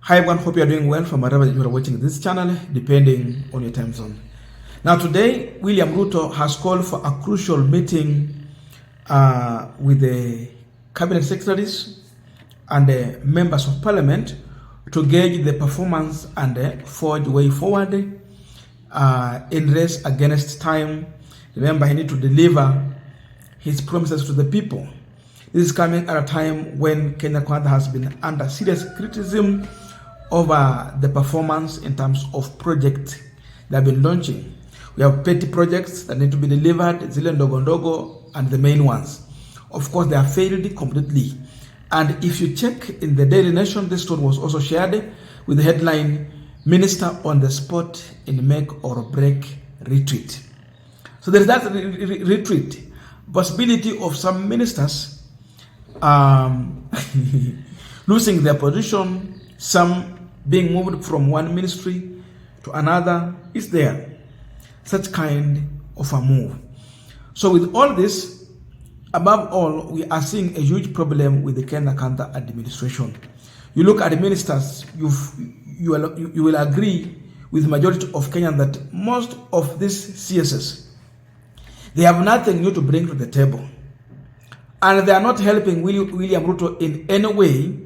Hi everyone, hope you are doing well from wherever you are watching this channel, depending on your time zone. Now today, William Ruto has called for a crucial meeting with the cabinet secretaries and the members of parliament to gauge the performance and forge way forward in race against time. Remember, he needs to deliver his promises to the people. This is coming at a time when Kenya Kwanza has been under serious criticism over the performance in terms of projects they have been launching. We have petty projects that need to be delivered, zile ndogo ndogo, and the main ones. Of course, they have failed completely. And if you check in the Daily Nation, this story was also shared with the headline, Minister on the spot in make or break retreat. So there is that retreat. Possibility of some ministers losing their position, some being moved from one ministry to another. Is there such kind of a move? So with all this, above all, we are seeing a huge problem with the Kenya Kwanza administration. You look at the ministers, you will agree with the majority of Kenyans that most of these CSS, they have nothing new to bring to the table. And they are not helping William Ruto in any way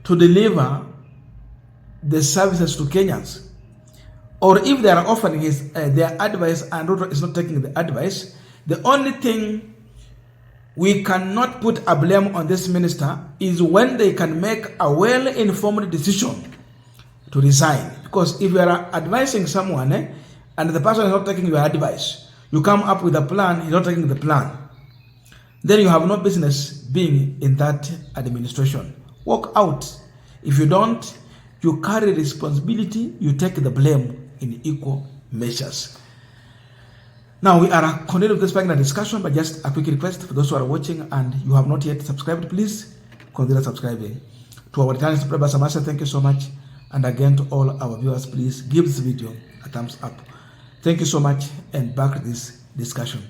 to deliver the services to Kenyans. Or if they are offering their advice and Ruto is not taking the advice, the only thing we cannot put a blame on this minister is when they can make a well-informed decision to resign. Because if you are advising someone and the person is not taking your advice, you come up with a plan, he's not taking the plan, then you have no business being in that administration. Walk out. If you don't, you carry responsibility, you take the blame in equal measures. Now we are continuing this particular discussion, but just a quick request for those who are watching and you have not yet subscribed, please consider subscribing. To our returning subscribers, Barasa, thank you so much. And again, to all our viewers, please give this video a thumbs up. Thank you so much, and back to this discussion.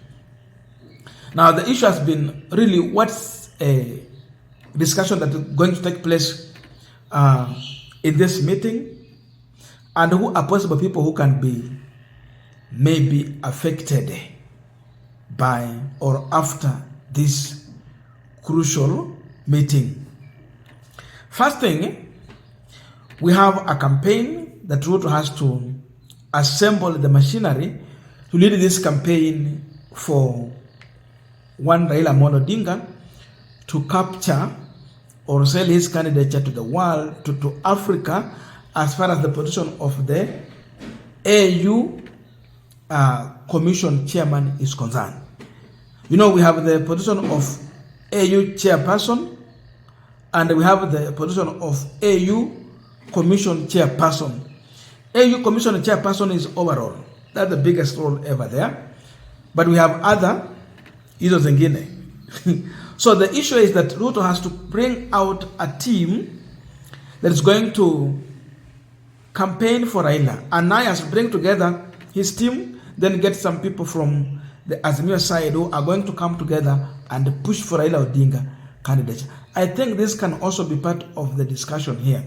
Now the issue has been really what's a discussion that is going to take place in this meeting, and who are possible people who can be maybe affected by or after this crucial meeting. First thing, we have a campaign that Ruto has to assemble the machinery to lead this campaign for one Raila Amolo Odinga to capture or sell his candidature to the world, to Africa, as far as the position of the AU Commission Chairman is concerned. You know, we have the position of AU Chairperson, and we have the position of AU Commission Chairperson. AU Commission Chairperson is overall. That's the biggest role ever there. But we have other, hizo zingine. So the issue is that Ruto has to bring out a team that is going to campaign for Raila. And now he has to bring together his team, then get some people from the Azimio side who are going to come together and push for Raila Odinga candidature. I think this can also be part of the discussion here.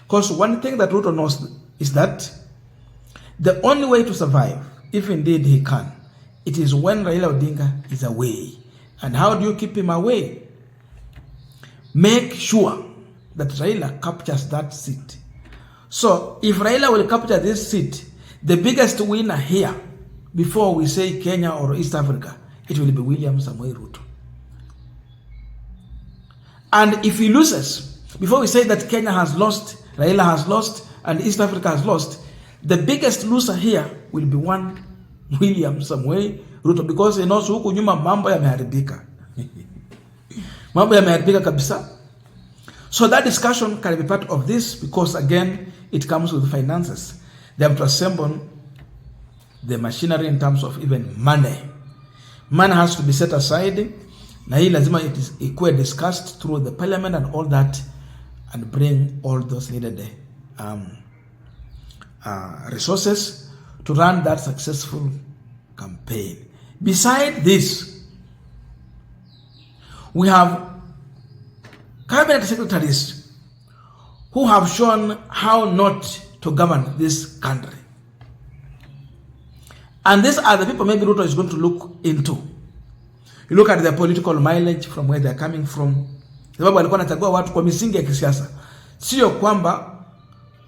Because one thing that Ruto knows is that the only way to survive, if indeed he can, it is when Raila Odinga is away. And how do you keep him away? Make sure that Raila captures that seat. So if Raila will capture this seat, the biggest winner here, before we say Kenya or East Africa, it will be William Samoei Ruto. And if he loses, before we say that Kenya has lost, Raila has lost, and East Africa has lost, the biggest loser here will be one William Samoei Ruto, because he knows huku nyuma mambo yameharibika. Mambo yameharibika kabisa. So that discussion can be part of this, because again, it comes with finances. They have to assemble the machinery in terms of even money. Money has to be set aside. Na hii lazima it is equally discussed through the parliament and all that, and bring all those needed resources to run that successful campaign. Beside this, we have cabinet secretaries who have shown how not to govern this country. And these are the people maybe Ruto is going to look into. You look at their political mileage from where they're coming from. Sababu alikuwa anachagua watu kwa misingi ya kisiasa. Sio kwamba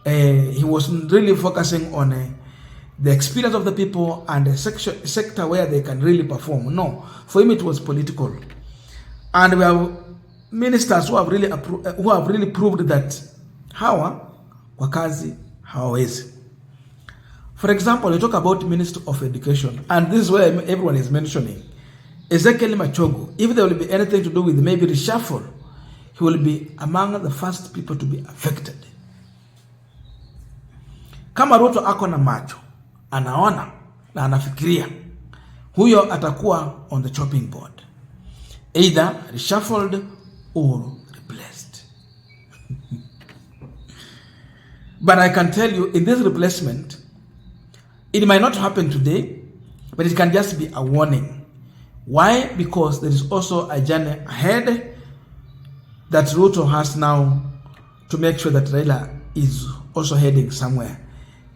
he was really focusing on the experience of the people and the sector where they can really perform. No, for him it was political. And we have ministers who have really proved that hawa kwa kazi hawawezi. For example, you talk about Minister of Education, and this is where everyone is mentioning Ezekiel Machogu. If there will be anything to do with maybe reshuffle, he will be among the first people to be affected. Kama Ruto ako na macho, anaona na anafikiria, huyo atakuwa on the chopping board, either reshuffled or replaced. But I can tell you, in this replacement, it might not happen today, but it can just be a warning. Why? Because there is also a journey ahead that Ruto has now to make sure that Raila is also heading somewhere.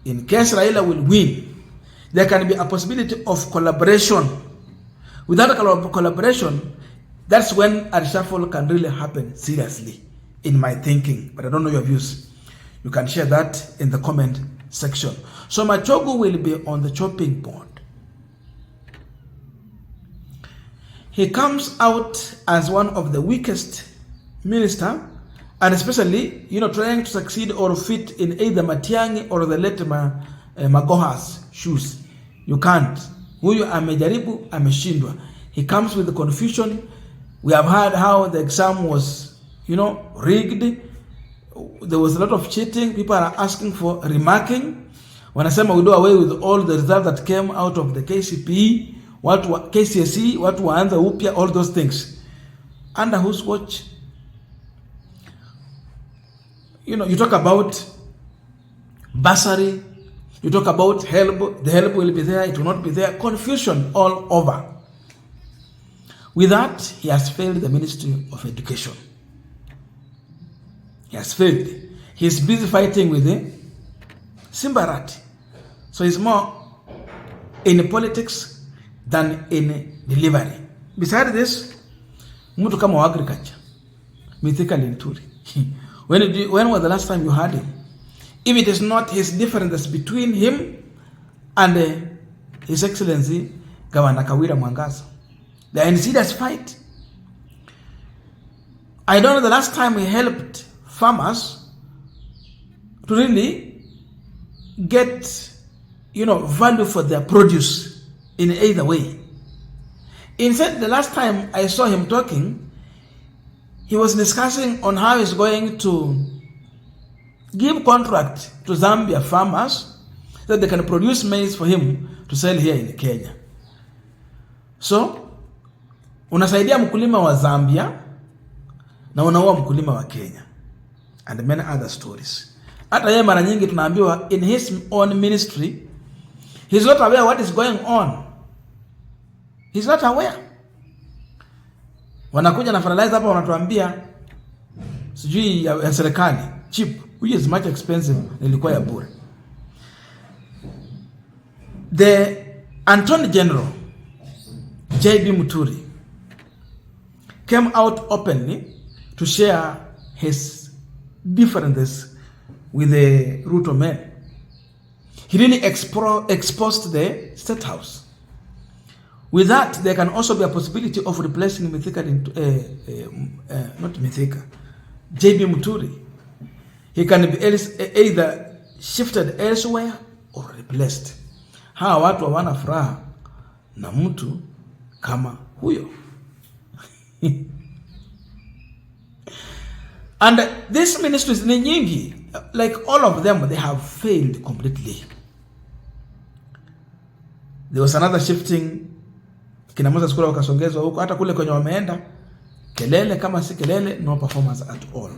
In case Raila will win, there can be a possibility of collaboration. Without a collaboration, that's when a reshuffle can really happen seriously, in my thinking. But I don't know your views. You can share that in the comment section. So Machogu will be on the chopping board. He comes out as one of the weakest minister, and especially, trying to succeed or fit in either Matiang'i or the late Magoha's shoes. You can't. Huyu amejaribu, ameshindwa. He comes with the confusion. We have heard how the exam was, rigged. There was a lot of cheating. People are asking for remarking. Wanasema we do away with all the results that came out of the KCPE, KCSE, watu waanza upya, all those things. Under whose watch? You talk about bursary, you talk about help, the help will be there, it will not be there. Confusion all over. With that, he has failed the Ministry of Education. He has failed. He's busy fighting with the Simbarat. So he's more in politics than in delivery. Besides this, mtu kama wa agriculture, Mithika Linturi. When was the last time you heard him? If it is not his difference between him and His Excellency Governor Kawira Mwangaza, they are in serious fight. I don't know the last time he helped farmers to really get, value for their produce in either way. In fact, the last time I saw him talking, he was discussing on how he's going to give contract to Zambia farmers so that they can produce maize for him to sell here in Kenya. So, unasaidia mkulima wa Zambia na unaua mkulima wa Kenya. And many other stories. Hata yeye mara nyingi tunaambiwa in his own ministry, he's not aware what is going on. He's not aware. Wanakuja na fertilizer hapa wanatuambia sijui ya serikali cheap, which is much expensive, ilikuwa ya bure. The Attorney General JB Muturi came out openly to share his differences with the Ruto men. He really exposed the State House. With that, there can also be a possibility of replacing Mithika, not Mithika, JB Muturi. He can be either shifted elsewhere or replaced. Hawa watu hawana furaha na mtu kama huyo. And these ministries ni nyingi, like all of them, they have failed completely. There was another shifting, kina Moses Kula wakasongezwa huko, hata kule kwenye wameenda, kelele kama si kelele, no performance at all.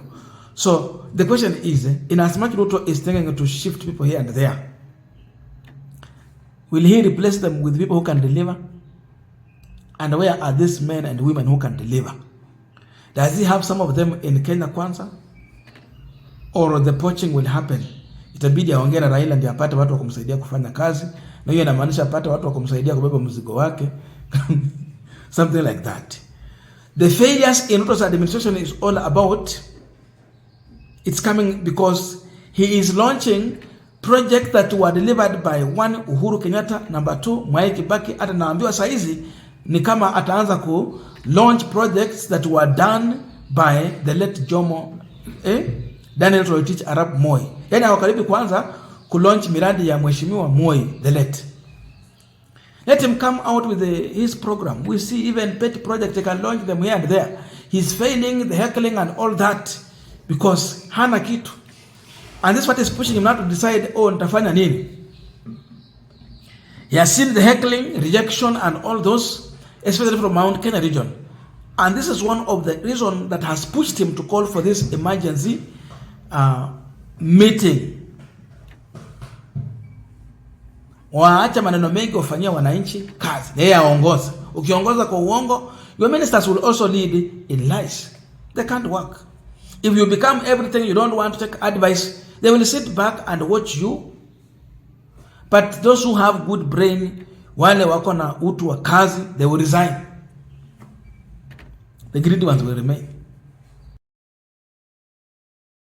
So the question is, in as much Ruto is thinking to shift people here and there, will he replace them with people who can deliver? And where are these men and women who can deliver? Does he have some of them in Kenya Kwanza? or the poaching will happen. Itabidi aongee na Raila ndio apate watu wa kumsaidia kufanya kazi, na hiyo inamaanisha apate watu wa kumsaidia kubeba mzigo wake. Something like that. The failures in Ruto's administration is all about, it's coming because he is launching projects that were delivered by one, Uhuru Kenyatta, number 2, Mwai Kibaki. Hata naambiwa saa hizi ni kama ataanza ku launch projects that were done by the late Jomo Daniel Toroitich Arap Moi. Yani hawakaribi kwanza ku launch miradi ya mheshimiwa Moi the late. Let him come out with his program. We see even petty projects, they can launch them here and there. He's failing, the heckling and all that because hana kitu. And this is what is pushing him now to decide, nitafanya nini? He has seen the heckling, rejection and all those, especially from Mount Kenya region. And this is one of the reasons that has pushed him to call for this emergency meeting. Waacha maneno mengi wafanyia wananchi kazi. Yeye aongoza. Ukiongoza kwa uongo, your ministers will also lead in lies. They can't work. If you become everything you don't want to take advice, they will sit back and watch you. But those who have good brain, wale wako na utu wa kazi, they will resign. The greedy ones will remain.